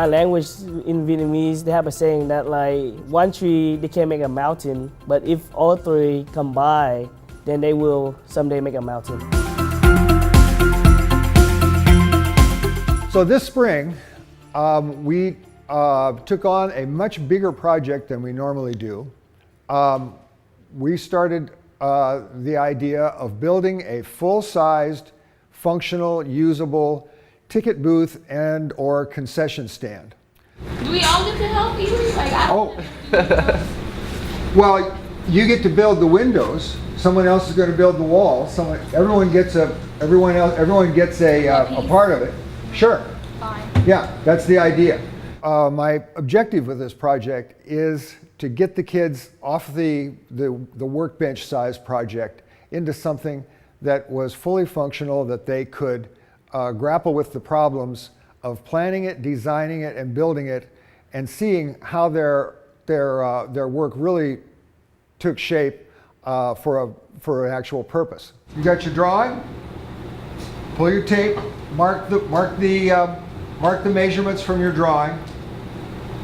sign language in Vietnamese, they have a saying that like one tree they can make a mountain, but if all three combine, then they will someday make a mountain. So this spring, we took on a much bigger project than we normally do. We started the idea of building a full-sized, functional, usable ticket booth and or concession stand. Do we all get to help you? Like, Well, you get to build the windows. Someone else is going to build the walls. Everyone gets a part of it. Sure. Fine. Yeah, that's the idea. My objective with this project is to get the kids off the workbench size project into something that was fully functional, that they could grapple with the problems of planning it, designing it, and building it, and seeing how their work really took shape for an actual purpose. You got your drawing? Pull your tape, mark the measurements from your drawing,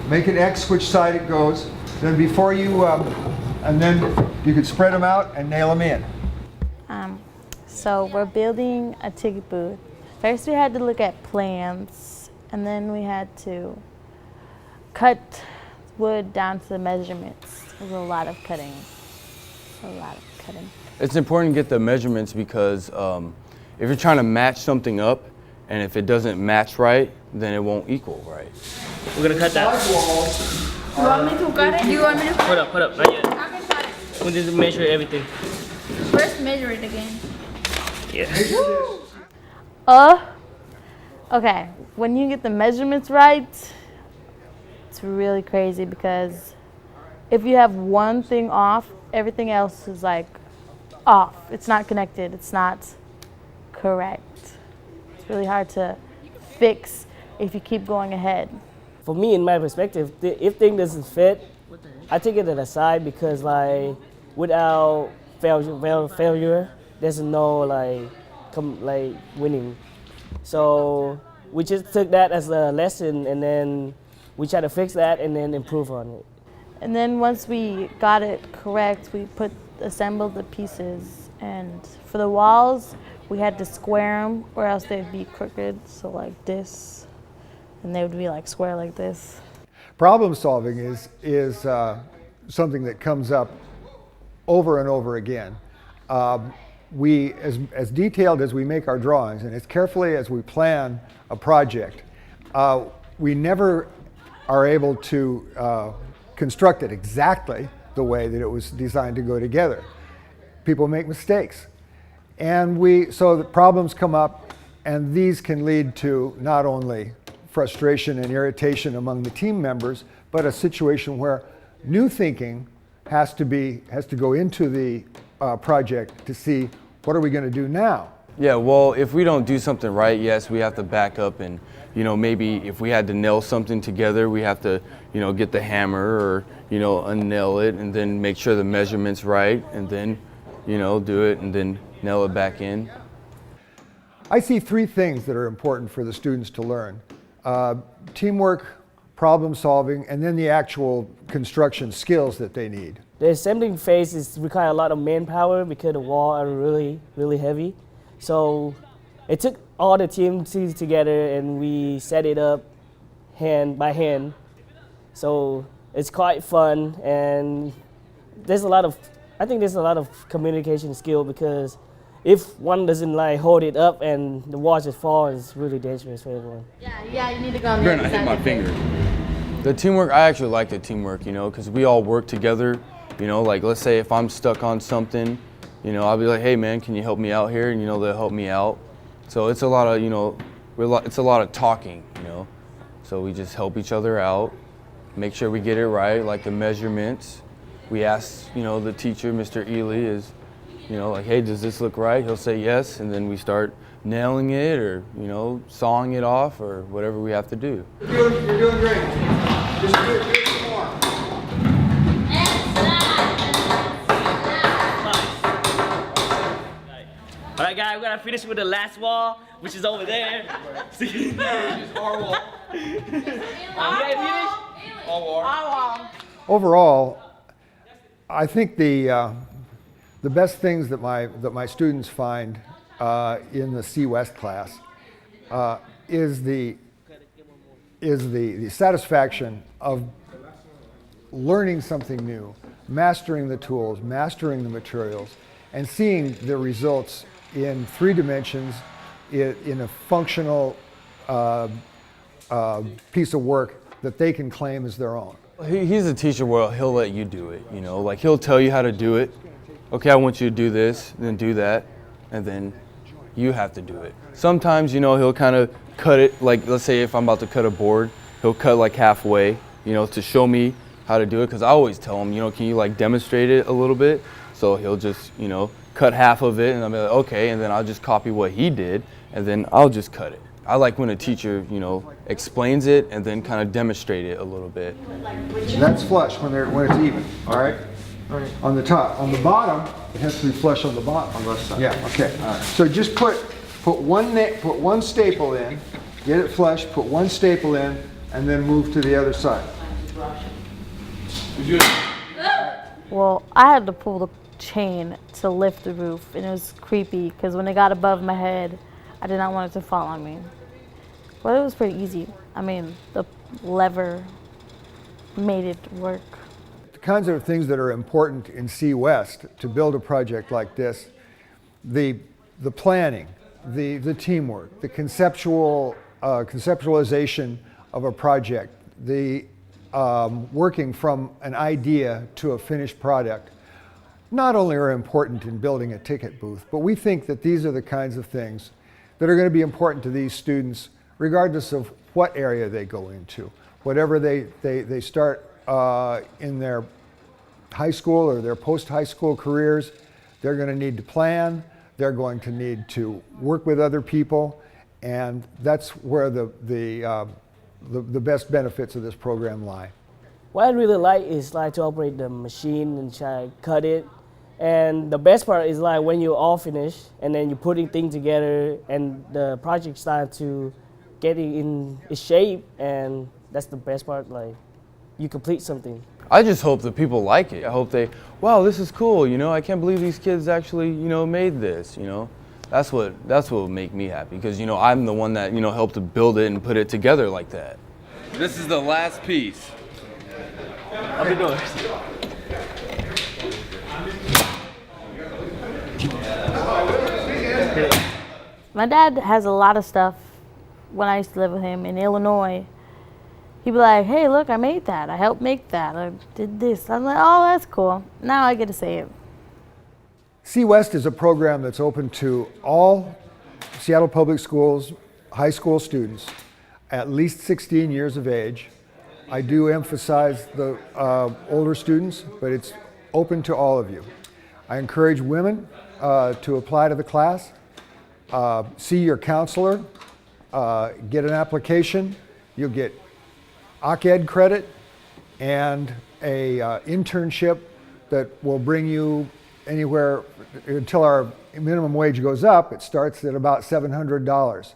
make an X which side it goes. Then before you, and then you could spread them out and nail them in. So we're building a ticket booth. First we had to look at plans, and then we had to cut wood down to the measurements. It was a lot of cutting. It's important to get the measurements because if you're trying to match something up, and if it doesn't match right, then it won't equal right. We're gonna cut that. You want me to cut it? You want me to cut it? Hold up, not yet. I can cut it. We need to measure everything. First measure it again. Yes. Okay, when you get the measurements right, it's really crazy because if you have one thing off, everything else is like off. It's not connected, it's not correct. It's really hard to fix if you keep going ahead. For me, in my perspective, if thing doesn't fit, I take it aside because like without failure, there's no like winning. So we just took that as a lesson, and then we try to fix that and then improve on it. And then once we got it correct, we assembled the pieces. And for the walls, we had to square them, or else they'd be crooked. So like this, and they would be like square like this. Problem solving is something that comes up over and over again. We, as detailed as we make our drawings and as carefully as we plan a project, we never are able to construct it exactly the way that it was designed to go together. People make mistakes. And so the problems come up, and these can lead to not only frustration and irritation among the team members, but a situation where new thinking has to go into the project to see what are we going to do now. Yeah, well, if we don't do something right, yes, we have to back up and, maybe if we had to nail something together, we have to, get the hammer or, unnail it and then make sure the measurement's right and then, do it and then nail it back in. I see three things that are important for the students to learn. Teamwork, problem solving, and then the actual construction skills that they need. The assembling phase requires a lot of manpower because the walls are really, really heavy. So it took all the team together, and we set it up hand by hand. So it's quite fun, and I think there's a lot of communication skill, because if one doesn't hold it up and the wall just falls, it's really dangerous for everyone. Yeah, you need to go on the other side. I hit my finger. The teamwork, I actually like the teamwork, because we all work together. Like let's say if I'm stuck on something, I'll be like, hey man, can you help me out here? And they'll help me out. So it's a lot of, it's a lot of talking, So we just help each other out, make sure we get it right, like the measurements. We ask, the teacher, Mr. Ely, is, like, hey, does this look right? He'll say yes, and then we start nailing it or, sawing it off or whatever we have to do. You're doing great. Just do it some more. All right, guys. Now we're gonna finish with the last wall, which is over there. See? Our wall. All wall. Overall, I think the best things that my students find in the CWEST class is the satisfaction of learning something new, mastering the tools, mastering the materials, and seeing the results in 3 dimensions in a functional piece of work that they can claim as their own. He's a teacher where he'll let you do it, you know, like he'll tell you how to do it. Okay, I want you to do this, then do that, and then you have to do it. Sometimes, you know, he'll kind of cut it, like let's say if I'm about to cut a board, he'll cut like halfway, you know, to show me how to do it, because I always tell him, you know, can you like demonstrate it a little bit? So he'll just, you know, cut half of it, and I'll be like, okay, and then I'll just copy what he did, and then I'll just cut it. I like when a teacher, you know, explains it and then kind of demonstrate it a little bit. That's flush when it's even, all right? On the top. On the bottom, it has to be flush on the bottom. On both sides. Yeah, okay. Right. So just put one staple in, get it flush, put one staple in, and then move to the other side. Well, I had to pull the chain to lift the roof, and it was creepy because when it got above my head, I did not want it to fall on me. But it was pretty easy. I mean, the lever made it work. The kinds of things that are important in CWEST to build a project like this, the planning, the teamwork, the conceptualization of a project, the working from an idea to a finished product, not only are important in building a ticket booth, but we think that these are the kinds of things that are going to be important to these students regardless of what area they go into. Whatever they start in their high school or their post-high school careers, they're going to need to plan, they're going to need to work with other people, and that's where the best benefits of this program lie. What I really like is like to operate the machine and try to cut it. And the best part is like when you're all finished and then you're putting things together and the project starts to get in its shape, and that's the best part, like you complete something. I just hope that people like it. I hope they, wow, this is cool, you know, I can't believe these kids actually, you know, made this, you know. That's what will make me happy, because, you know, I'm the one that, you know, helped to build it and put it together like that. This is the last piece. I'll be doing it. My dad has a lot of stuff. When I used to live with him in Illinois, he'd be like, hey, look, I made that. I helped make that. I did this. I'm like, oh, that's cool. Now I get to say it. CWEST is a program that's open to all Seattle Public Schools high school students at least 16 years of age. I do emphasize the older students, but it's open to all of you. I encourage women to apply to the class. See your counselor, get an application. You'll get OCED credit and a internship that will bring you anywhere until our minimum wage goes up. It starts at about $700.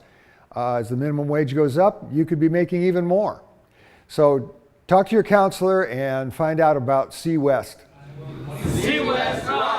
As the minimum wage goes up, you could be making even more. So talk to your counselor and find out about CWEST. CWEST!